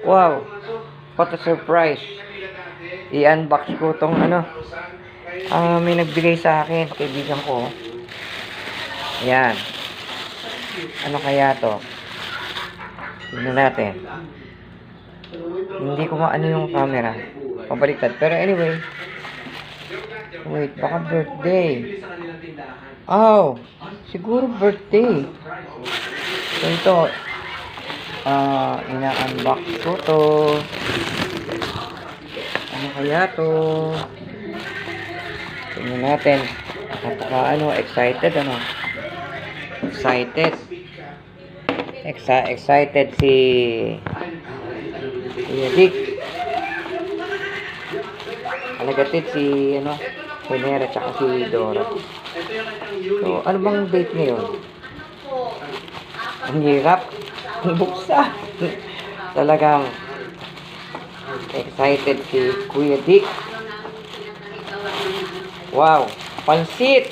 Wow, what a surprise. I-unbox ko tong ano. May nagbigay sa akin, kaibigan ko. Yan. Ano kaya to? Tignan natin. Hindi ko maano yung camera. Pabaliktad. Pero anyway. Wait, baka birthday. Oh, siguro birthday. So ito, ina-unbox ko to. Ano kaya to? Tingnan natin. Excited excited si Dick. Alagatit si Venera tsaka si Dora. So, ano bang date ngayon? Ang hirap. Buksa. Talagang excited si Kuya Dick. Wow, pansit.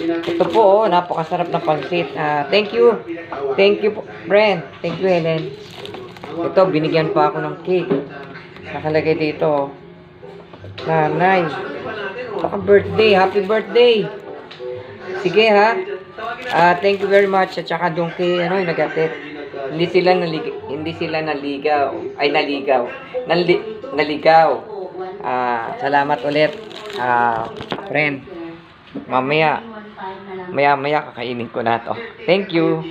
Ito po, napakasarap na pansit. Thank you. Thank you, friend. Thank you, Helen. Ito, binigyan pa ako ng cake. Nakalagay dito. Nanay. Baka birthday. Happy birthday. Sige ha. Thank you very much. At saka doon kay, nagatit. Hindi sila naligaw. Ay, naligaw. Naligaw. Salamat ulit. Friend. Maya kakainin ko na to. Thank you.